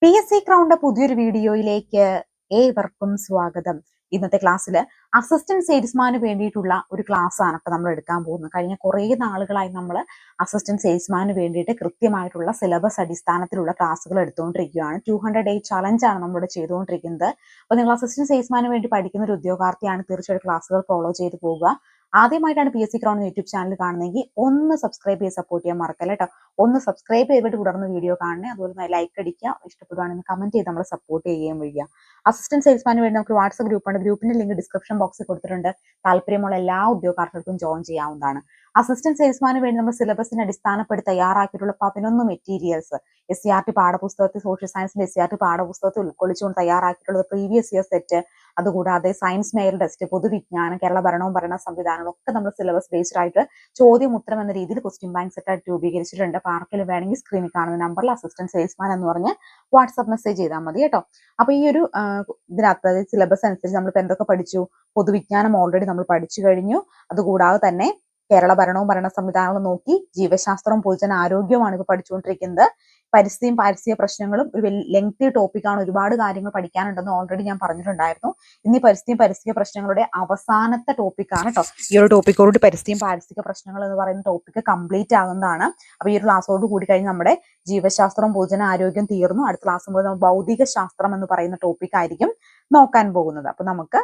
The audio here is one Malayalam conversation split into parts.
PSC ക്രൗണിന്റെ പുതിയൊരു വീഡിയോയിലേക്ക് ഏവർക്കും സ്വാഗതം. ഇന്നത്തെ ക്ലാസ്സിൽ അസിസ്റ്റന്റ് സെയിൽസ്മാന് വേണ്ടിയിട്ടുള്ള ഒരു ക്ലാസ് ആണ് ഇപ്പൊ നമ്മൾ എടുക്കാൻ പോകുന്നത്. കഴിഞ്ഞ കുറേ നാളുകളായി നമ്മൾ അസിസ്റ്റന്റ് സെയിൽസ്മാന് വേണ്ടിയിട്ട് കൃത്യമായിട്ടുള്ള സിലബസ് അടിസ്ഥാനത്തിലുള്ള ക്ലാസ്സുകൾ എടുത്തുകൊണ്ടിരിക്കുകയാണ്. 200 ഡേ ചലഞ്ച് ആണ് നമ്മളിവിടെ ചെയ്തുകൊണ്ടിരിക്കുന്നത്. അപ്പോൾ നിങ്ങൾ അസിസ്റ്റന്റ് സെയിൽസ്മാന് വേണ്ടി പഠിക്കുന്ന ഒരു ഉദ്യോഗാർത്ഥിയാണ്, തീർച്ചയായിട്ടും ക്ലാസ്സുകൾ ഫോളോ ചെയ്ത് പോവുക. ആദ്യമായിട്ടാണ് PSC ക്രൗൺ യൂട്യൂബ് ചാനൽ കാണുന്നതെങ്കിൽ ഒന്ന് സബ്സ്ക്രൈബ് ചെയ്ത് സപ്പോർട്ട് ചെയ്യാൻ മറക്കല്ല കേട്ടോ. ഒന്ന് സബ്സ്ക്രൈബ് ചെയ്തിട്ട് തുടർന്ന് വീഡിയോ കാണണേ. അതുപോലെ ലൈക്ക് അടിക്കുക, ഇഷ്ടപ്പെടുവാണെങ്കിൽ കമന്റ് ചെയ്ത് നമ്മളെ സപ്പോർട്ട് ചെയ്യുകയും വയ്ക്കുക. അസിസ്റ്റന്റ് സെയിൽസ്മാന് വേണ്ടി നമുക്ക് വാട്സ്ആപ്പ് ഗ്രൂപ്പുണ്ട്. ഗ്രൂപ്പിന്റെ ലിങ്ക് ഡിസ്ക്രിപ്ഷൻ ബോക്സിൽ കൊടുത്തിട്ടുണ്ട്. താല്പര്യമുള്ള എല്ലാ ഉദ്യോഗാർത്ഥികൾക്കും ജോയിൻ ചെയ്യാവുന്നതാണ്. അസിസ്റ്റന്റ് സെയിൽസ്മാന് വേണ്ടി നമ്മൾ സിലബസിനെ അടിസ്ഥാനപ്പെടുത്തി തയ്യാറാക്കിയിട്ടുള്ള 11 മെറ്റീരിയൽസ് SCRT പാഠപുസ്തകത്തിൽ, സോഷ്യൽ സയൻസിന്റെ SCRT പാഠപുസ്തകത്തിൽ ഉൾക്കൊള്ളിച്ചുകൊണ്ട് തയ്യാറാക്കിയിട്ടുള്ളത് പ്രീവിയസ് ഇയർ സെറ്റ്, അതുകൂടാതെ സയൻസ് മെയർ ടെസ്റ്റ്, പൊതുവിജ്ഞാനം, കേരള ഭരണവും ഭരണ സംവിധാനവും ഒക്കെ നമ്മൾ സിലബസ് ബേസ്ഡ് ആയിട്ട് ചോദ്യം ഉത്തരം എന്ന രീതിയിൽ ക്വസ്റ്റ്യൻ ബാങ്ക് സെറ്റ് ആയിട്ട് രൂപീകരിച്ചിട്ടുണ്ട്. അപ്പോൾ ആർക്കെങ്കിലും വേണമെങ്കിൽ സ്ക്രീനിൽ കാണുന്ന നമ്പറിൽ അസിസ്റ്റന്റ് സെയിൽസ്മാൻ എന്ന് പറഞ്ഞ് വാട്സ്ആപ്പ് മെസ്സേജ് ചെയ്താൽ മതി കേട്ടോ. അപ്പൊ ഈ ഒരു ഇതിനകത്ത് സിലബസ് അനുസരിച്ച് നമ്മളിപ്പോൾ എന്തൊക്കെ പഠിച്ചു? പൊതുവിജ്ഞാനം ഓൾറെഡി നമ്മൾ പഠിച്ചു കഴിഞ്ഞു. അതുകൂടാതെ തന്നെ കേരള ഭരണവും ഭരണ സംവിധാനവും നോക്കി, ജീവശാസ്ത്രവും പൊതുജന ആരോഗ്യവുമാണ് ഇപ്പോൾ പഠിച്ചുകൊണ്ടിരിക്കുന്നത്. പരിസ്ഥിതിയും പാരിസ്ഥിതിക പ്രശ്നങ്ങളും ഒരു ലെങ്തി ടോപ്പിക്കാണ്, ഒരുപാട് കാര്യങ്ങൾ പഠിക്കാനുണ്ടെന്ന് ഓൾറെഡി ഞാൻ പറഞ്ഞിട്ടുണ്ടായിരുന്നു. ഇനി പരിസ്ഥിതിയും പാരിസ്ഥിതിക പ്രശ്നങ്ങളുടെ അവസാനത്തെ ടോപ്പിക്കാണ് കേട്ടോ. ഈ ഒരു ടോപ്പിക്കോട് പരിസ്ഥിതിയും പാരിസ്ഥിതിക പ്രശ്നങ്ങൾ എന്ന് പറയുന്ന ടോപ്പിക്ക് കംപ്ലീറ്റ് ആകുന്നതാണ്. അപ്പൊ ഈ ഒരു ക്ലാസ്സോട് കൂടി കഴിഞ്ഞ് നമ്മുടെ ജീവശാസ്ത്രവും പൊതുജന ആരോഗ്യം തീർന്നു. അടുത്ത ക്ലാസ് മുതൽ നമ്മൾ ഭൗതിക ശാസ്ത്രം എന്ന് പറയുന്ന ടോപ്പിക് ആയിരിക്കും നോക്കാൻ പോകുന്നത്. അപ്പൊ നമുക്ക്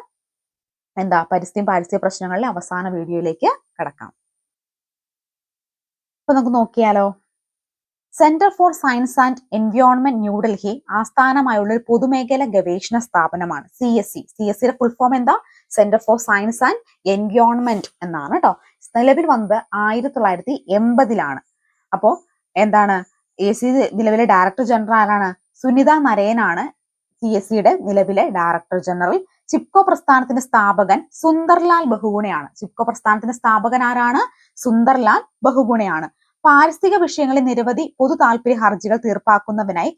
പരിസ്ഥിതിയും പാരിസ്ഥിതിക പ്രശ്നങ്ങളിലെ അവസാന വീഡിയോയിലേക്ക് കടക്കാം. അപ്പൊ നമുക്ക് നോക്കിയാലോ. Centre for science and environment New Delhi ആസ്ഥാനമായുള്ള ഒരു പൊതുമേഖല ഗവേഷണ സ്ഥാപനമാണ് CSE. CSEയുടെ ഫുൾ ഫോം എന്താ? Centre for science and environment എന്നാണ് കേട്ടോ. നിലവിൽ വന്നത് 1980 അപ്പോ നിലവിലെ ഡയറക്ടർ ജനറൽ ആരാണ്? സുനിത നരയനാണ് CSEയുടെ നിലവിലെ ഡയറക്ടർ ജനറൽ. ചിപ്കോ പ്രസ്ഥാനത്തിന്റെ സ്ഥാപകൻ സുന്ദർലാൽ ബഹുഗുണയാണ്. ചിപ്കോ പ്രസ്ഥാനത്തിന്റെ സ്ഥാപകൻ ആരാണ്? സുന്ദർലാൽ ബഹുഗുണയാണ്. പാരിസ്ഥിതിക വിഷയങ്ങളിൽ നിരവധി പൊതു താല്പര്യ ഹർജികൾ തീർപ്പാക്കുന്നതിനായി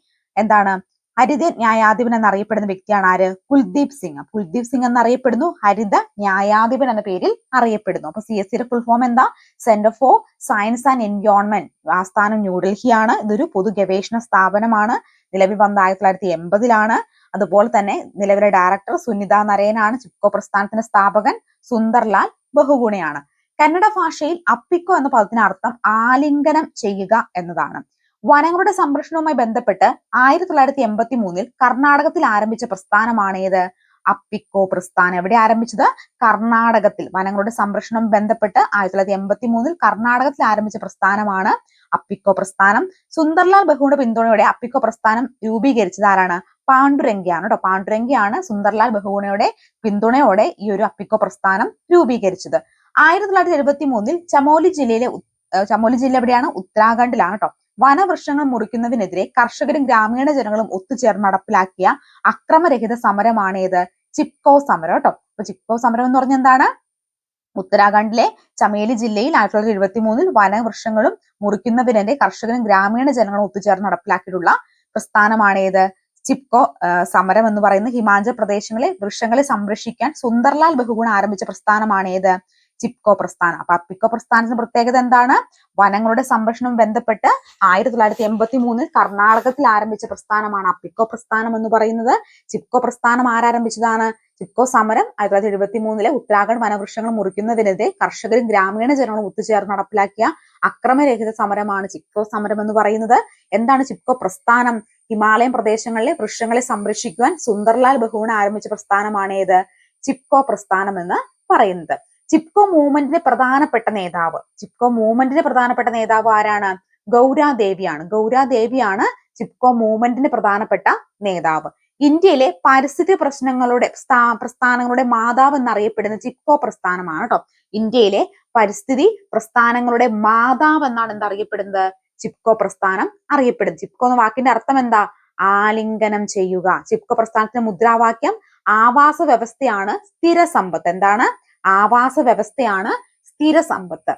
ഹരിത ന്യായാധിപൻ എന്നറിയപ്പെടുന്ന വ്യക്തിയാണ് ആര്? കുൽദീപ് സിംഗ്. കുൽദീപ് സിംഗ് എന്നറിയപ്പെടുന്നു, ഹരിത ന്യായാധിപൻ എന്ന പേരിൽ അറിയപ്പെടുന്നു. അപ്പൊ CSEയുടെ ഫുൾ ഫോം എന്താ? Centre for science and environment. ആസ്ഥാനം ന്യൂഡൽഹിയാണ്. ഇതൊരു പൊതു ഗവേഷണ സ്ഥാപനമാണ്. നിലവിൽ വന്ന 1980 അതുപോലെ തന്നെ നിലവിലെ ഡയറക്ടർ സുനിത നരയനാണ്. ചിപ്കോ പ്രസ്ഥാനത്തിന്റെ സ്ഥാപകൻ സുന്ദർലാൽ ബഹുഗുണയാണ്. കന്നഡ ഭാഷയിൽ അപ്പിക്കോ എന്ന പദത്തിന് അർത്ഥം ആലിംഗനം ചെയ്യുക എന്നതാണ്. വനങ്ങളുടെ സംരക്ഷണവുമായി ബന്ധപ്പെട്ട് 1983 കർണാടകത്തിൽ ആരംഭിച്ച പ്രസ്ഥാനമാണ് ഏത്? അപ്പിക്കോ പ്രസ്ഥാനം. എവിടെ ആരംഭിച്ചത്? കർണാടകത്തിൽ. വനങ്ങളുടെ സംരക്ഷണം ബന്ധപ്പെട്ട് 1983 കർണാടകത്തിൽ ആരംഭിച്ച പ്രസ്ഥാനമാണ് അപ്പിക്കോ പ്രസ്ഥാനം. സുന്ദർലാൽ ബഹുവിന്റെ പിന്തുണയോടെ അപ്പിക്കോ പ്രസ്ഥാനം രൂപീകരിച്ചത് ആരാണ്? പാണ്ഡുരംഗയാണ് കേട്ടോ. പാണ്ഡുരംഗയാണ് സുന്ദർലാൽ ബഹുവിനയുടെ പിന്തുണയോടെ ഈ ഒരു അപ്പിക്കോ പ്രസ്ഥാനം രൂപീകരിച്ചത്. 1973 ചമോലി ജില്ല എവിടെയാണ്? ഉത്തരാഖണ്ഡിലാണ് കേട്ടോ. വനവൃക്ഷങ്ങൾ മുറിക്കുന്നതിനെതിരെ കർഷകരും ഗ്രാമീണ ജനങ്ങളും ഒത്തുചേർന്ന് നടപ്പിലാക്കിയ അക്രമരഹിത സമരമാണ് ഏത്? ചിപ്കോ സമരം കേട്ടോ. അപ്പൊ ചിപ്കോ സമരം എന്ന് പറഞ്ഞാൽ എന്താണ്? ഉത്തരാഖണ്ഡിലെ ചമേലി ജില്ലയിൽ 1973 വനവൃക്ഷങ്ങളും മുറിക്കുന്നതിനെതിരെ കർഷകരും ഗ്രാമീണ ജനങ്ങളും ഒത്തുചേർന്ന് നടപ്പിലാക്കിയിട്ടുള്ള പ്രസ്ഥാനമാണ് ഏത്? ചിപ്കോ സമരം എന്ന് പറയുന്ന ഹിമാചൽ പ്രദേശങ്ങളിലെ വൃക്ഷങ്ങളെ സംരക്ഷിക്കാൻ സുന്ദർലാൽ ബഹുഗുണ ആരംഭിച്ച പ്രസ്ഥാനമാണ് ഏത്? ചിപ്കോ പ്രസ്ഥാനം. അപ്പൊ അപ്പിക്കോ പ്രസ്ഥാനത്തിന്റെ പ്രത്യേകത എന്താണ്? വനങ്ങളുടെ സംരക്ഷണം ബന്ധപ്പെട്ട് 1983 കർണാടകത്തിൽ ആരംഭിച്ച പ്രസ്ഥാനമാണ് അപ്പിക്കോ പ്രസ്ഥാനം എന്ന് പറയുന്നത്. ചിപ്കോ പ്രസ്ഥാനം ആരംഭിച്ചതാണ്? ചിപ്കോ സമരം 1973 ഉത്തരാഖണ്ഡ് വനവൃക്ഷങ്ങൾ മുറിക്കുന്നതിനെതിരെ കർഷകരും ഗ്രാമീണ ജനങ്ങളും ഒത്തുചേർന്ന് നടപ്പിലാക്കിയ അക്രമരഹിത സമരമാണ് ചിപ്കോ സമരം എന്ന് പറയുന്നത്. എന്താണ് ചിപ്കോ പ്രസ്ഥാനം? ഹിമാലയൻ പ്രദേശങ്ങളിലെ വൃക്ഷങ്ങളെ സംരക്ഷിക്കുവാൻ സുന്ദർലാൽ ബഹുഗുണ ആരംഭിച്ച പ്രസ്ഥാനമാണ് ഏത്? ചിപ്കോ പ്രസ്ഥാനം എന്ന് പറയുന്നത്. ചിപ്കോ മൂവ്മെന്റിന്റെ പ്രധാനപ്പെട്ട നേതാവ് ആരാണ്? ഗൗരാദേവിയാണ്. ഗൗരാദേവിയാണ് ചിപ്കോ മൂവ്മെന്റിന്റെ പ്രധാനപ്പെട്ട നേതാവ്. ഇന്ത്യയിലെ പരിസ്ഥിതി പ്രസ്ഥാനങ്ങളുടെ മാതാവ് എന്നറിയപ്പെടുന്ന ചിപ്കോ പ്രസ്ഥാനമാണ് കേട്ടോ. ഇന്ത്യയിലെ പരിസ്ഥിതി പ്രസ്ഥാനങ്ങളുടെ മാതാവ് എന്നാണ് എന്തറിയപ്പെടുന്നത്? ചിപ്കോ പ്രസ്ഥാനം അറിയപ്പെടുന്നത്. ചിപ്കോ എന്ന വാക്കിന്റെ അർത്ഥം എന്താ? ആലിംഗനം ചെയ്യുക. ചിപ്കോ പ്രസ്ഥാനത്തിന്റെ മുദ്രാവാക്യം ആവാസ വ്യവസ്ഥയാണ് സ്ഥിര സമ്പത്ത്. എന്താണ്? ആവാസ വ്യവസ്ഥയാണ് സ്ഥിര സമ്പത്ത്.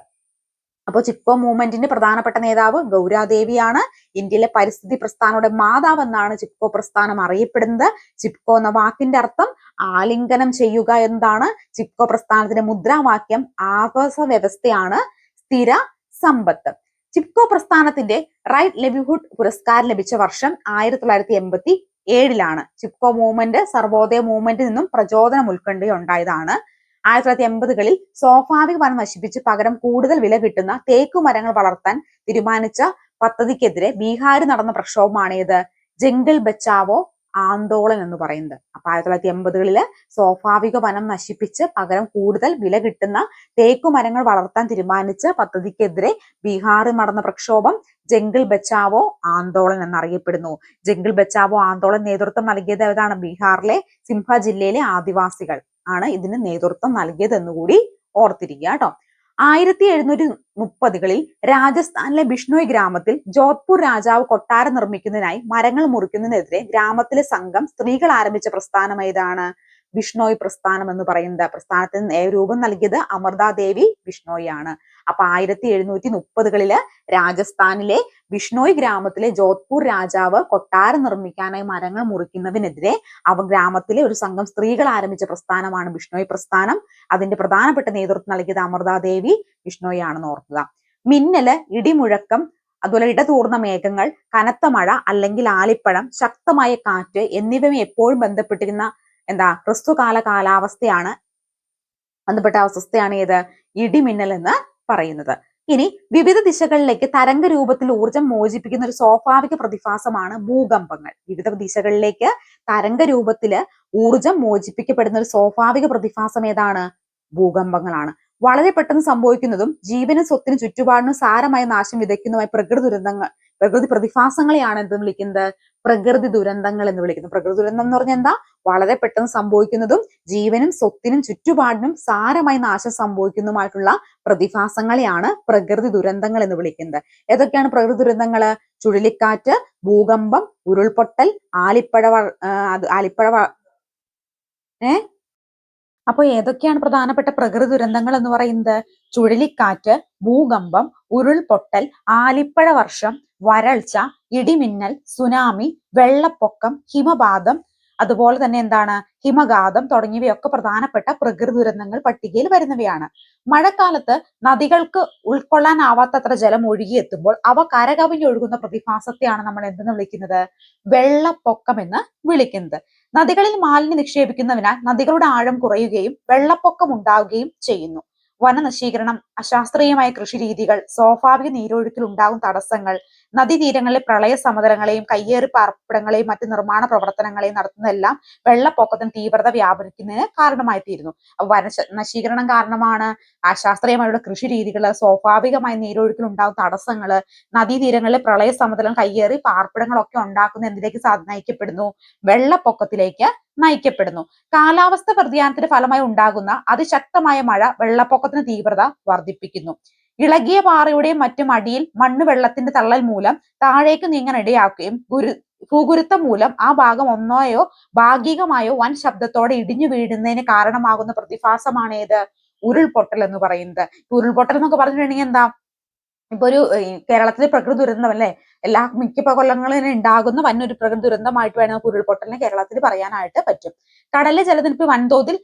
അപ്പോൾ ചിപ്കോ മൂവ്മെന്റിന്റെ പ്രധാനപ്പെട്ട നേതാവ് ഗൗരാദേവിയാണ്. ഇന്ത്യയിലെ പരിസ്ഥിതി പ്രസ്ഥാനങ്ങളുടെ മാതാവ് എന്നാണ് ചിപ്കോ പ്രസ്ഥാനം അറിയപ്പെടുന്നത്. ചിപ്കോ എന്ന വാക്കിന്റെ അർത്ഥം ആലിംഗനം ചെയ്യുക എന്നതാണ്. ചിപ്കോ പ്രസ്ഥാനത്തിന്റെ മുദ്രാവാക്യം ആവാസ വ്യവസ്ഥയാണ് സ്ഥിര സമ്പത്ത്. ചിപ്കോ പ്രസ്ഥാനത്തിന്റെ റൈറ്റ് ലിവ്ലിഹുഡ് പുരസ്കാരം ലഭിച്ച വർഷം 1987 ചിപ്കോ മൂവ്മെന്റ് സർവോദയ മൂവ്മെന്റിൽ നിന്നും പ്രചോദനം ഉൾക്കൊണ്ടുണ്ടായതാണ്. 1980കളിൽ സ്വാഭാവിക വനം നശിപ്പിച്ച് പകരം കൂടുതൽ വില കിട്ടുന്ന തേക്കുമരങ്ങൾ വളർത്താൻ തീരുമാനിച്ച പദ്ധതിക്കെതിരെ ബീഹാറിൽ നടന്ന പ്രക്ഷോഭമാണ് ഏത്? ജംഗിൾ ബച്ചാവോ ആന്തോളൻ എന്ന് പറയുന്നത്. അപ്പൊ 1980കളില് സ്വാഭാവിക വനം നശിപ്പിച്ച് പകരം കൂടുതൽ വില കിട്ടുന്ന തേക്കുമരങ്ങൾ വളർത്താൻ തീരുമാനിച്ച പദ്ധതിക്കെതിരെ ബീഹാറിൽ നടന്ന പ്രക്ഷോഭം ജംഗിൾ ബച്ചാവോ ആന്തോളൻ എന്നറിയപ്പെടുന്നു. ജംഗിൾ ബച്ചാവോ ആന്തോളൻ നേതൃത്വം നൽകിയത് ഏതാണ്? ബീഹാറിലെ സിംഹ ജില്ലയിലെ ആദിവാസികൾ ആണ് ഇതിന് നേതൃത്വം നൽകിയത് എന്നുകൂടി ഓർത്തിരിക്കുക കേട്ടോ. 1730കളിൽ രാജസ്ഥാനിലെ ബിഷ്ണോയ് ഗ്രാമത്തിൽ ജോധ്പൂർ രാജാവ് കൊട്ടാരം നിർമ്മിക്കുന്നതിനായി മരങ്ങൾ മുറിക്കുന്നതിനെതിരെ ഗ്രാമത്തിലെ സംഘം സ്ത്രീകൾ ആരംഭിച്ച പ്രസ്ഥാനം ഏതാണ്? ബിഷ്ണോയ് പ്രസ്ഥാനം എന്ന് പറയുന്നത്. പ്രസ്ഥാനത്തിന് രൂപം നൽകിയത് അമൃതാ ദേവി ബിഷ്ണോയ് ആണ്. അപ്പൊ 1730കളില് രാജസ്ഥാനിലെ ബിഷ്ണോയ് ഗ്രാമത്തിലെ ജോധ്പൂർ രാജാവ് കൊട്ടാരം നിർമ്മിക്കാനായി മരങ്ങൾ മുറിക്കുന്നതിനെതിരെ ഗ്രാമത്തിലെ ഒരു സംഘം സ്ത്രീകൾ ആരംഭിച്ച പ്രസ്ഥാനമാണ് ബിഷ്ണോയ് പ്രസ്ഥാനം. അതിന്റെ പ്രധാനപ്പെട്ട നേതൃത്വം നൽകിയത് അമൃതാ ദേവി ബിഷ്ണോയ് ആണെന്ന് ഓർക്കുക. മിന്നല്, ഇടിമുഴക്കം, അതുപോലെ ഇടതൂർന്ന മേഘങ്ങൾ, കനത്ത മഴ അല്ലെങ്കിൽ ആലിപ്പഴം, ശക്തമായ കാറ്റ് എന്നിവയും എപ്പോഴും ബന്ധപ്പെട്ടിരുന്ന ഹ്രസ്വകാല കാലാവസ്ഥയാണ് ബന്ധപ്പെട്ട അവസ്ഥയാണ് ഏത്? ഇടിമിന്നൽ എന്ന് പറയുന്നത്. ഇനി വിവിധ ദിശകളിലേക്ക് തരംഗ രൂപത്തിൽ ഊർജം മോചിപ്പിക്കുന്ന ഒരു സ്വാഭാവിക പ്രതിഭാസമാണ് ഭൂകമ്പങ്ങൾ. വിവിധ ദിശകളിലേക്ക് തരംഗ രൂപത്തില് ഊർജം മോചിപ്പിക്കപ്പെടുന്ന ഒരു സ്വാഭാവിക പ്രതിഭാസം ഏതാണ്? ഭൂകമ്പങ്ങളാണ്. വളരെ പെട്ടെന്ന് സംഭവിക്കുന്നതും ജീവനും സ്വത്തിനും ചുറ്റുപാടിനും സാരമായ നാശം വിതയ്ക്കുന്നതുമായ പ്രകൃതി പ്രതിഭാസങ്ങളെയാണ് എന്ത് വിളിക്കുന്നത്? പ്രകൃതി ദുരന്തങ്ങൾ എന്ന് വിളിക്കുന്നത്. പ്രകൃതി ദുരന്തം എന്ന് പറഞ്ഞാൽ എന്താ? വളരെ പെട്ടെന്ന് സംഭവിക്കുന്നതും ജീവനും സ്വത്തിനും ചുറ്റുപാടിനും സാരമായി നാശം സംഭവിക്കുന്നതുമായിട്ടുള്ള പ്രതിഭാസങ്ങളെയാണ് പ്രകൃതി ദുരന്തങ്ങൾ എന്ന് വിളിക്കുന്നത്. ഏതൊക്കെയാണ് പ്രകൃതി ദുരന്തങ്ങള്? ചുഴലിക്കാറ്റ്, ഭൂകമ്പം, ഉരുൾപൊട്ടൽ, ആലിപ്പഴ അപ്പൊ ഏതൊക്കെയാണ് പ്രധാനപ്പെട്ട പ്രകൃതി ദുരന്തങ്ങൾ എന്ന് പറയുന്നത്? ചുഴലിക്കാറ്റ്, ഭൂകമ്പം, ഉരുൾപൊട്ടൽ, ആലിപ്പഴ വർഷം, വരൾച്ച, ഇടിമിന്നൽ, സുനാമി, വെള്ളപ്പൊക്കം, ഹിമപാതം, അതുപോലെ തന്നെ ഹിമഘാതം തുടങ്ങിയവയൊക്കെ പ്രധാനപ്പെട്ട പ്രകൃതി ദുരന്തങ്ങൾ പട്ടികയിൽ വരുന്നവയാണ്. മഴക്കാലത്ത് നദികൾക്ക് ഉൾക്കൊള്ളാനാവാത്തത്ര ജലം ഒഴുകിയെത്തുമ്പോൾ അവ കരകവിഞ്ഞൊഴുകുന്ന പ്രതിഭാസത്തെയാണ് നമ്മൾ എന്തെന്ന് വിളിക്കുന്നത്? വെള്ളപ്പൊക്കം എന്ന് വിളിക്കുന്നത്. നദികളിൽ മാലിന്യം നിക്ഷേപിക്കുന്നതിനാൽ നദികളുടെ ആഴം കുറയുകയും വെള്ളപ്പൊക്കം ഉണ്ടാവുകയും ചെയ്യുന്നു. വനനശീകരണം, അശാസ്ത്രീയമായ കൃഷിരീതികൾ, സ്വാഭാവിക നീരൊഴുക്കിൽ ഉണ്ടാകും തടസ്സങ്ങൾ, നദീതീരങ്ങളിലെ പ്രളയ സമതലങ്ങളെയും കയ്യേറി പാർപ്പിടങ്ങളെയും മറ്റ് നിർമ്മാണ പ്രവർത്തനങ്ങളെയും നടത്തുന്നതെല്ലാം വെള്ളപ്പൊക്കത്തിന് തീവ്രത വ്യാപരിക്കുന്നതിന് കാരണമായി തീരുന്നു. വനനശീകരണം കാരണമാണ്, അശാസ്ത്രീയമായുള്ള കൃഷി രീതികള്, സ്വാഭാവികമായ നീരൊഴുക്കിൽ ഉണ്ടാകുന്ന തടസ്സങ്ങള്, നദീതീരങ്ങളിലെ പ്രളയ സമതലം കയ്യേറി പാർപ്പിടങ്ങളൊക്കെ ഉണ്ടാക്കുന്ന എന്തിലേക്ക് നയിക്കപ്പെടുന്നു? വെള്ളപ്പൊക്കത്തിലേക്ക് നയിക്കപ്പെടുന്നു. കാലാവസ്ഥ വ്യതിയാനത്തിന്റെ ഫലമായി ഉണ്ടാകുന്ന അതിശക്തമായ മഴ വെള്ളപ്പൊക്കത്തിന് തീവ്രത വർദ്ധിപ്പിക്കുന്നു. ഇളകിയ പാറയുടെയും മറ്റും അടിയിൽ മണ്ണ് വെള്ളത്തിന്റെ തള്ളൽ മൂലം താഴേക്ക് നീങ്ങാൻ ഇടയാക്കുകയും ഭൂഗുരുത്വം മൂലം ആ ഭാഗം ഒന്നോയോ ഭാഗികമായോ വൻ ശബ്ദത്തോടെ ഇടിഞ്ഞു വീഴുന്നതിന് കാരണമാകുന്ന പ്രതിഭാസമാണ് ഏത്? ഉരുൾപൊട്ടൽ എന്ന് പറയുന്നത്. ഉരുൾപൊട്ടൽ എന്നൊക്കെ പറഞ്ഞിട്ടുണ്ടെങ്കിൽ എന്താ? ഇപ്പൊ ഒരു കേരളത്തിലെ പ്രകൃതി ദുരന്തം അല്ലെ, മിക്ക കൊല്ലങ്ങളിൽ ഉണ്ടാകുന്ന വന്നൊരു പ്രകൃതി ദുരന്തമായിട്ട് വേണം നമുക്ക് ഉരുൾപൊട്ടലിനെ കേരളത്തിൽ പറയാനായിട്ട് പറ്റും. കടലിലെ ജലനിരപ്പ് വൻതോതിൽ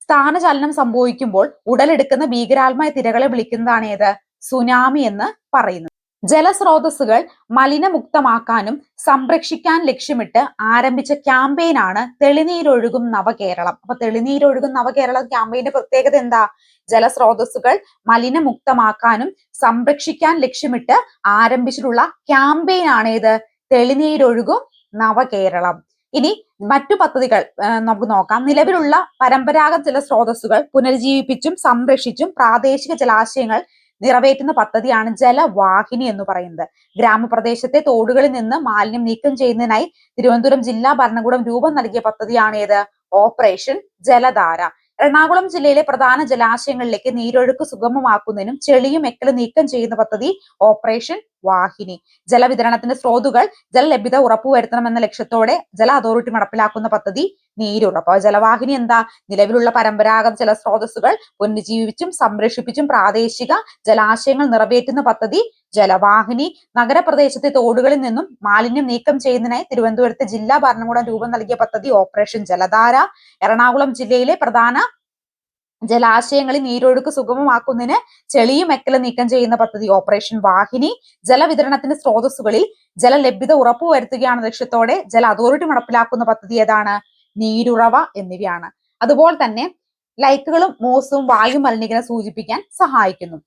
സ്ഥാനചലനം സംഭവിക്കുമ്പോൾ ഉടലെടുക്കുന്ന ഭീകരാത്മായ തിരകളെ വിളിക്കുന്നതാണ് ഏത്? സുനാമി എന്ന് പറയുന്നത്. ജലസ്രോതസ്സുകൾ മലിനമുക്തമാക്കാനും സംരക്ഷിക്കാൻ ലക്ഷ്യമിട്ട് ആരംഭിച്ച ക്യാമ്പയിനാണ് തെളിനീരൊഴുകും നവകേരളം. അപ്പൊ തെളിനീരൊഴുകും നവകേരളം ക്യാമ്പയിന്റെ പ്രത്യേകത എന്താ? ജലസ്രോതസ്സുകൾ മലിനമുക്തമാക്കാനും സംരക്ഷിക്കാൻ ലക്ഷ്യമിട്ട് ആരംഭിച്ചിട്ടുള്ള ക്യാമ്പയിനാണ് ഏത്? തെളിനീരൊഴുകും നവകേരളം. ഇനി മറ്റു പദ്ധതികൾ നമുക്ക് നോക്കാം. നിലവിലുള്ള പരമ്പരാഗത ജലസ്രോതസ്സുകൾ പുനരുജ്ജീവിപ്പിച്ചും സംരക്ഷിച്ചും പ്രാദേശിക ജലാശയങ്ങൾ നിറവേറ്റുന്ന പദ്ധതിയാണ് ജലവാഹിനി എന്ന് പറയുന്നത്. ഗ്രാമപ്രദേശത്തെ തോടുകളിൽ നിന്ന് മാലിന്യം നീക്കം ചെയ്യുന്നതിനായി തിരുവനന്തപുരം ജില്ലാ ഭരണകൂടം രൂപം നൽകിയ പദ്ധതിയാണ് ഏത്? ഓപ്പറേഷൻ ജലധാര. എറണാകുളം ജില്ലയിലെ പ്രധാന ജലാശയങ്ങളിലേക്ക് നീരൊഴുക്ക് സുഗമമാക്കുന്നതിനും ചെളിയും എക്കലും നീക്കം ചെയ്യുന്ന പദ്ധതി ഓപ്പറേഷൻ വാഹിനി. ജലവിതരണത്തിന്റെ സ്രോതസ്സുകൾ ജലലഭ്യത ഉറപ്പുവരുത്തണമെന്ന ലക്ഷ്യത്തോടെ ജല അതോറിറ്റി നടപ്പിലാക്കുന്ന പദ്ധതി നീരുറപ്പ്. ജലവാഹിനി എന്താ? നിലവിലുള്ള പരമ്പരാഗത ജലസ്രോതസ്സുകൾ പുനരുജ്ജീവിപ്പിച്ചും സംരക്ഷിപ്പിച്ചും പ്രാദേശിക ജലാശയങ്ങൾ നിറവേറ്റുന്ന പദ്ധതി ജലവാഹിനി. നഗരപ്രദേശത്തെ തോടുകളിൽ നിന്നും മാലിന്യം നീക്കം ചെയ്യുന്നതിനായി തിരുവനന്തപുരത്തെ ജില്ലാ ഭരണകൂടം രൂപം നൽകിയ പദ്ധതി ഓപ്പറേഷൻ ജലധാര. എറണാകുളം ജില്ലയിലെ പ്രധാന ജലാശയങ്ങളിൽ നീരൊഴുക്ക് സുഗമമാക്കുന്നതിന് ചെളിയും എക്കലും നീക്കം ചെയ്യുന്ന പദ്ധതി ഓപ്പറേഷൻ വാഹിനി. ജലവിതരണത്തിന്റെ സ്രോതസ്സുകളിൽ ജലലഭ്യത ഉറപ്പുവരുത്തുകയാണ് ലക്ഷ്യത്തോടെ ജല അതോറിറ്റി നടപ്പിലാക്കുന്ന പദ്ധതി ഏതാണ്? നീരുറവ എന്നിവയാണ്. അതുപോലെ തന്നെ ലൈക്കുകളും മോസും വായു മലിനീകരണം സൂചിപ്പിക്കാൻ സഹായിക്കുന്നു.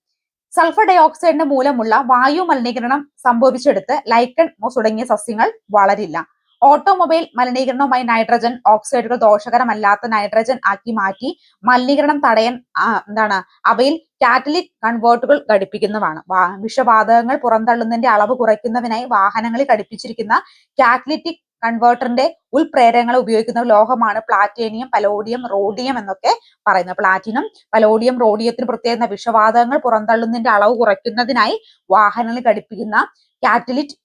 സൾഫർ ഡൈ ഓക്സൈഡിന്റെ മൂലമുള്ള വായു മലിനീകരണം സംഭവിച്ചെടുത്ത് ലൈക്കൺ, മോസ് തുടങ്ങിയ സസ്യങ്ങൾ വളരില്ല. ഓട്ടോമൊബൈൽ മലിനീകരണവുമായി നൈട്രജൻ ഓക്സൈഡുകൾ ദോഷകരമല്ലാത്ത നൈട്രജൻ ആക്കി മാറ്റി മലിനീകരണം തടയാൻ അവയിൽ കാറ്റലിക് കൺവേർട്ടുകൾ ഘടിപ്പിക്കുന്നതാണ്. വിഷവാതകങ്ങൾ പുറന്തള്ളുന്നതിന്റെ അളവ് കുറയ്ക്കുന്നതിനായി വാഹനങ്ങളിൽ ഘടിപ്പിച്ചിരിക്കുന്ന കാറ്റലിറ്റിക് കൺവേർട്ടറിന്റെ ഉൾപ്രേരകങ്ങളെ ഉപയോഗിക്കുന്ന ലോഹമാണ് പ്ലാറ്റിനിയം, പലോഡിയം, റോഡിയം എന്നൊക്കെ പറയുന്നത്. പ്ലാറ്റിനം, പലോഡിയം, റോഡിയത്തിന് പ്രത്യേക വിഷവാതകങ്ങൾ പുറന്തള്ളുന്നതിന്റെ അളവ് കുറയ്ക്കുന്നതിനായി വാഹനങ്ങളിൽ ഘടിപ്പിക്കുന്ന കാറ്റലിറ്റ്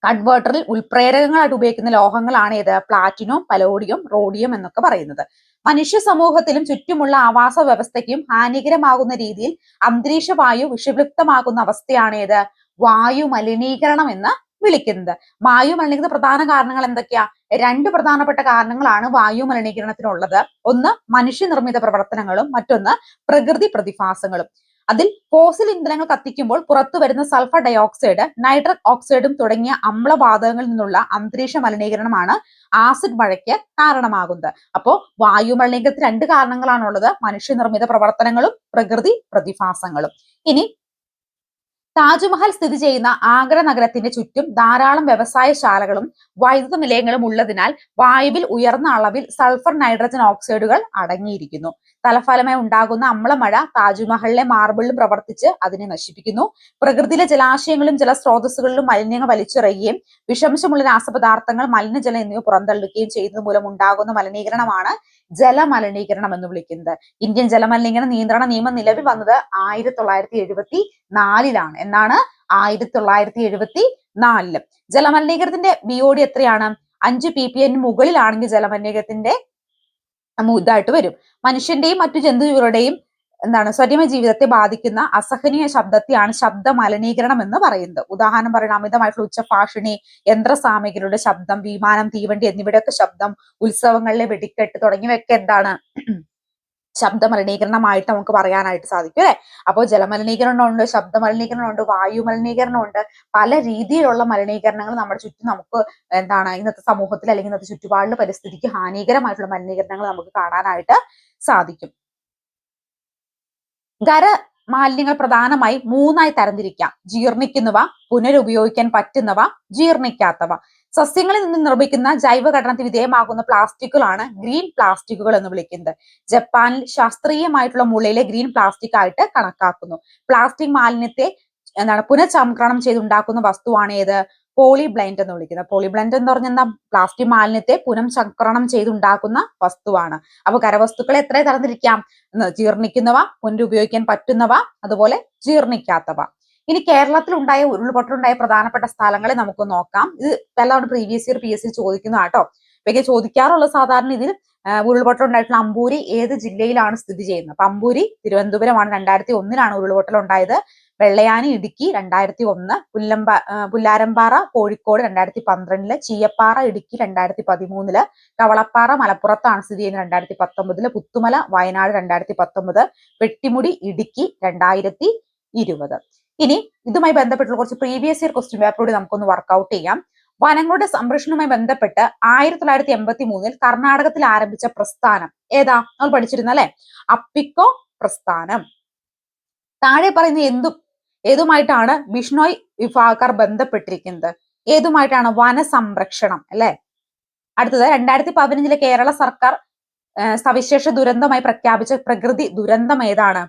കൺവേർട്ടറിൽ ഉൾപ്രേരകങ്ങളായിട്ട് ഉപയോഗിക്കുന്ന ലോഹങ്ങളാണ് ഏത്? പ്ലാറ്റിനം, പലോഡിയം, റോഡിയം എന്നൊക്കെ പറയുന്നത്. മനുഷ്യ സമൂഹത്തിലും ചുറ്റുമുള്ള ആവാസ വ്യവസ്ഥയ്ക്കും ഹാനികരമാകുന്ന രീതിയിൽ അന്തരീക്ഷ വായു വിഷലിപ്തമാകുന്ന അവസ്ഥയാണ് ഏത്? വായു മലിനീകരണം എന്ന് വിളിക്കുന്നത്. വായു മലിനീകരണ പ്രധാന കാരണങ്ങൾ എന്തൊക്കെയാ? രണ്ട് പ്രധാനപ്പെട്ട കാരണങ്ങളാണ് വായു മലിനീകരണത്തിനുള്ളത്. ഒന്ന് മനുഷ്യനിർമ്മിത പ്രവർത്തനങ്ങളും മറ്റൊന്ന് പ്രകൃതി പ്രതിഭാസങ്ങളും. അതിൽ ഫോസിൽ ഇന്ധനങ്ങൾ കത്തിക്കുമ്പോൾ പുറത്തു വരുന്ന സൾഫർ ഡൈ ഓക്സൈഡ്, നൈട്രസ് ഓക്സൈഡും തുടങ്ങിയ അമ്ലവാതകങ്ങളിൽ നിന്നുള്ള അന്തരീക്ഷ മലിനീകരണമാണ് ആസിഡ് മഴയ്ക്ക് കാരണമാകുന്നത്. അപ്പോൾ വായു മലിനീകരണത്തിന് രണ്ട് കാരണങ്ങളാണുള്ളത്: മനുഷ്യനിർമ്മിത പ്രവർത്തനങ്ങളും പ്രകൃതി പ്രതിഭാസങ്ങളും. ഇനി താജ്മഹൽ സ്ഥിതി ചെയ്യുന്ന ആഗ്ര നഗരത്തിന്റെ ചുറ്റും ധാരാളം വ്യവസായശാലകളും വൈദ്യുത നിലയങ്ങളും ഉള്ളതിനാൽ വായുവിൽ ഉയർന്ന അളവിൽ സൾഫർ നൈട്രജൻ ഓക്സൈഡുകൾ അടങ്ങിയിരിക്കുന്നു. തലഫലമായി ഉണ്ടാകുന്ന അമ്ലമഴ താജ്മഹലിലെ മാർബിളിലും പ്രവർത്തിച്ച് അതിനെ നശിപ്പിക്കുന്നു. പ്രകൃതിയിലെ ജലാശയങ്ങളിലും ജലസ്രോതസ്സുകളിലും മലിനീകരണം വലിച്ചെറിയുകയും വിഷാംശമുള്ള രാസപദാർത്ഥങ്ങൾ, മലിനജലം എന്നിവ പുറന്തള്ളുകയും ചെയ്യുന്നത് മൂലം ഉണ്ടാകുന്ന മലിനീകരണമാണ് ജലമലിനീകരണം എന്ന് വിളിക്കുന്നത്. ഇന്ത്യൻ ജലമലിനീകരണ നിയന്ത്രണ നിയമം നിലവിൽ വന്നത് 1974 എന്നാണ് 1974. ജലമലിനീകരണത്തിന്റെ BOD എത്രയാണ്? 5 ppm മുകളിലാണെങ്കിൽ ജലമലിനീകരണത്തിന്റെ ഇതായിട്ട് വരും. മനുഷ്യന്റെയും മറ്റു ജന്തുജീവികളുടെയും സ്വര്യമ ജീവിതത്തെ ബാധിക്കുന്ന അസഹനീയ ശബ്ദത്തെയാണ് ശബ്ദ മലിനീകരണം എന്ന് പറയുന്നത്. ഉദാഹരണം പറയുന്ന അമിതമായിട്ടുള്ള ഉച്ചഭാഷിണി, യന്ത്രസാമഗ്രികളുടെ ശബ്ദം, വിമാനം, തീവണ്ടി എന്നിവയുടെയൊക്കെ ശബ്ദം, ഉത്സവങ്ങളിലെ വെടിക്കെട്ട് തുടങ്ങിയവയൊക്കെ എന്താണ്? ശബ്ദ മലിനീകരണമായിട്ട് നമുക്ക് പറയാനായിട്ട് സാധിക്കും അല്ലെ. അപ്പോൾ ജലമലിനീകരണമുണ്ട്, ശബ്ദ മലിനീകരണമുണ്ട്, വായു മലിനീകരണമുണ്ട്. പല രീതിയിലുള്ള മലിനീകരണങ്ങൾ നമ്മുടെ ചുറ്റും നമുക്ക് ഇന്നത്തെ സമൂഹത്തിൽ അല്ലെങ്കിൽ ഇന്നത്തെ ചുറ്റുപാടിലെ പരിസ്ഥിതിക്ക് ഹാനികരമായിട്ടുള്ള മലിനീകരണങ്ങൾ നമുക്ക് കാണാനായിട്ട് സാധിക്കും. ഖര മാലിന്യങ്ങൾ പ്രധാനമായി 3ആയി തരംതിരിക്കാം: ജീർണിക്കുന്നവ, പുനരുപയോഗിക്കാൻ പറ്റുന്നവ, ജീർണിക്കാത്തവ. സസ്യങ്ങളിൽ നിന്ന് നിർമ്മിക്കുന്ന ജൈവഘടനത്തിന് വിധേയമാകുന്ന പ്ലാസ്റ്റിക്കുകളാണ് ഗ്രീൻ പ്ലാസ്റ്റിക്കുകൾ എന്ന് വിളിക്കുന്നത്. ജപ്പാനിൽ ശാസ്ത്രീയമായിട്ടുള്ള മുളയിലെ ഗ്രീൻ പ്ലാസ്റ്റിക് ആയിട്ട് കണക്കാക്കുന്നു. പ്ലാസ്റ്റിക് മാലിന്യത്തെ പുനഃചംക്രമണം ചെയ്തുണ്ടാക്കുന്ന വസ്തുവാണ് ഏത്? പോളിബ്ലൈൻഡ് എന്ന് വിളിക്കുന്നത്. പോളിബ്ലൈൻഡ് എന്ന് പറഞ്ഞാൽ എന്താ? പ്ലാസ്റ്റിക് മാലിന്യത്തെ പുനഃചംക്രമണം ചെയ്തുണ്ടാക്കുന്ന വസ്തുവാണ്. അപ്പൊ കരവസ്തുക്കളെ എത്ര തരംതിരിക്കാം? ജീർണിക്കുന്നവ, പുനരുപയോഗിക്കാൻ പറ്റുന്നവ, അതുപോലെ ജീർണിക്കാത്തവ. ഇനി കേരളത്തിൽ ഉരുൾപൊട്ടലുണ്ടായ പ്രധാനപ്പെട്ട സ്ഥലങ്ങളെ നമുക്ക് നോക്കാം. ഇത് പലതവണ പ്രീവിയസ് ഇയർ PSC ചോദിക്കുന്നതാട്ടോ. ഇവയ്ക്ക് ചോദിക്കാറുള്ള സാധാരണ ഇതിൽ ഉരുൾപൊട്ടലുണ്ടായിട്ടുള്ള അമ്പൂരി ഏത് ജില്ലയിലാണ് സ്ഥിതി ചെയ്യുന്നത്? അപ്പൊ അമ്പൂരി തിരുവനന്തപുരമാണ്. 2001 ഉരുൾപൊട്ടൽ ഉണ്ടായത്. വെള്ളയാനി ഇടുക്കി 2001, പുല്ലാരംപാറ കോഴിക്കോട് 2012, ചീയപ്പാറ ഇടുക്കി 2013, കവളപ്പാറ മലപ്പുറത്താണ് സ്ഥിതി ചെയ്യുന്നത് 2019, പുത്തുമല വയനാട് 2019, പെട്ടിമുടി ഇടുക്കി 2020. ഇനി ഇതുമായി ബന്ധപ്പെട്ടുള്ള കുറച്ച് പ്രീവിയസ് ഇയർ ക്വസ്റ്റ്യൻ പേപ്പർ കൂടി നമുക്കൊന്ന് വർക്ക്ഔട്ട് ചെയ്യാം. വനങ്ങളുടെ സംരക്ഷണവുമായി ബന്ധപ്പെട്ട് 1983 കർണാടകത്തിൽ ആരംഭിച്ച പ്രസ്ഥാനം ഏതാ? നമ്മൾ പഠിച്ചിരുന്ന അല്ലെ, അപ്പിക്കോ പ്രസ്ഥാനം. താഴെ പറയുന്ന ഏതുമായിട്ടാണ് ബിഷ്ണോയ് വിഭാഗക്കാർ ബന്ധപ്പെട്ടിരിക്കുന്നത്? ഏതുമായിട്ടാണ്? വനസംരക്ഷണം അല്ലെ. അടുത്തത് 2015 കേരള സർക്കാർ സവിശേഷ ദുരന്തമായി പ്രഖ്യാപിച്ച പ്രകൃതി ദുരന്തം ഏതാണ്?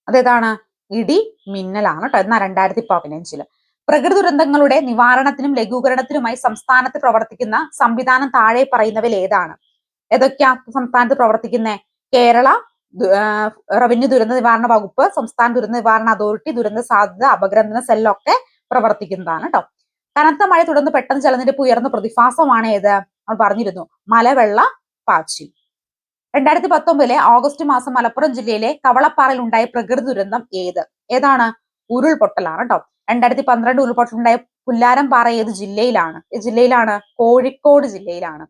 അതേതാണ്? ഇടി മിന്നലാണ് കേട്ടോ. എന്നാൽ 2015 പ്രകൃതി ദുരന്തങ്ങളുടെ നിവാരണത്തിനും ലഘൂകരണത്തിനുമായി സംസ്ഥാനത്ത് പ്രവർത്തിക്കുന്ന സംവിധാനം താഴെ പറയുന്നവയിൽ ഏതാണ്? ഏതൊക്കെയാ സംസ്ഥാനത്ത് പ്രവർത്തിക്കുന്നത്? കേരള റവന്യൂ ദുരന്ത നിവാരണ വകുപ്പ്, സംസ്ഥാന ദുരന്ത നിവാരണ അതോറിറ്റി, ദുരന്ത സാധ്യത അപഗ്രഥന സെല്ലൊക്കെ പ്രവർത്തിക്കുന്നതാണ് കേട്ടോ. കനത്ത മഴ തുടർന്ന് പെട്ടെന്ന് ജലനിരപ്പ് ഉയർന്ന പ്രതിഭാസമാണ് ഏത്? നമ്മൾ പറഞ്ഞിരുന്നു, മലവെള്ള പാച്ചിൽ. 2019 ഓഗസ്റ്റ് മാസം മലപ്പുറം ജില്ലയിലെ കവളപ്പാറയിൽ ഉണ്ടായ പ്രകൃതി ദുരന്തം ഏതാണ്? ഉരുൾപൊട്ടലാണ് കേട്ടോ. 2012 ഉരുൾപൊട്ടലുണ്ടായ പുല്ലാരംപാറ ഏത് ജില്ലയിലാണ്? കോഴിക്കോട് ജില്ലയിലാണ്.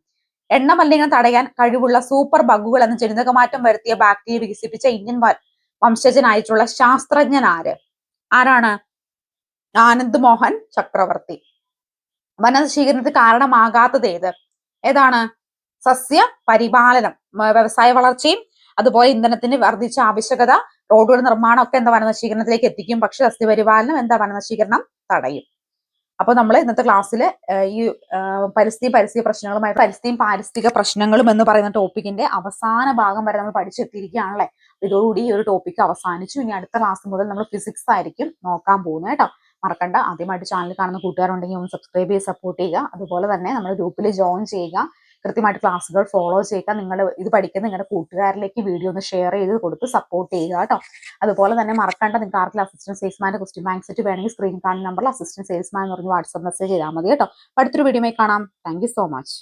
എണ്ണ മലിനീകരണം തടയാൻ കഴിവുള്ള സൂപ്പർ ബഗുകൾ എന്ന ജനിതകമാറ്റം വരുത്തിയ ബാക്ടീരിയ വികസിപ്പിച്ച ഇന്ത്യൻ വംശജനായിട്ടുള്ള ശാസ്ത്രജ്ഞൻ ആരാണ്? ആനന്ദ് മോഹൻ ചക്രവർത്തി. വനനശീകരണത്തിന് കാരണമാകാത്തത് ഏതാണ്? സസ്യ പരിപാലനം, വ്യവസായ വളർച്ചയും അതുപോലെ ഇന്ധനത്തിന് വർദ്ധിച്ച ആവശ്യകത, റോഡുകളുടെ നിർമ്മാണം ഒക്കെ എന്താ വനനശീകരണത്തിലേക്ക് എത്തിക്കും. പക്ഷെ സസ്യപരിപാലനം എന്താ വനനശീകരണം തടയും. അപ്പൊ നമ്മൾ ഇന്നത്തെ ക്ലാസ്സിൽ ഈ പരിസ്ഥിതി പാരിസ്ഥിതിക പ്രശ്നങ്ങളും എന്ന് പറയുന്ന ടോപ്പിക്കിന്റെ അവസാന ഭാഗം വരെ നമ്മൾ പഠിച്ചെത്തിയിരിക്കുകയാണല്ലേ. ഇതോടുകൂടി ഈ ഒരു ടോപ്പിക്ക് അവസാനിച്ചു. ഇനി അടുത്ത ക്ലാസ് മുതൽ നമ്മൾ ഫിസിക്സ് ആയിരിക്കും നോക്കാൻ പോകുന്നത് കേട്ടോ. മറക്കണ്ട. ആദ്യമായിട്ട് ചാനൽ കാണുന്ന കൂട്ടുകാരുണ്ടെങ്കിൽ ഒന്ന് സബ്സ്ക്രൈബ് ചെയ്ത് സപ്പോർട്ട് ചെയ്യുക. അതുപോലെ തന്നെ നമ്മുടെ ഗ്രൂപ്പിൽ ജോയിൻ ചെയ്യുക. കൃത്യമായിട്ട് ക്ലാസ്സുകൾ ഫോളോ ചെയ്യുക. നിങ്ങൾ ഇത് പഠിക്കുന്ന നിങ്ങളുടെ കൂട്ടുകാരിലേക്ക് വീഡിയോ ഒന്ന് ഷെയർ ചെയ്ത് കൊടുത്ത് സപ്പോർട്ട് ചെയ്യുക കേട്ടോ. അതുപോലെ തന്നെ മറക്കണ്ട, നിങ്ങൾക്ക് ആർക്കെങ്കിലും അസിസ്റ്റന്റ് സെയിൽസ്മാന്റെ ക്വസ്റ്റ്യൻ ബാങ്ക് സെറ്റ് വേണമെങ്കിൽ സ്ക്രീൻ കാണുന്ന നമ്പറിൽ അസിസ്റ്റന്റ് സെയിൽസ്മാൻ എന്ന് പറഞ്ഞ് വാട്സ്ആപ്പ് മെസ്സേജ് ചെയ്താൽ മതി കേട്ടോ. അടുത്തൊരു വീഡിയോയിൽ കാണാം. Thank you so much.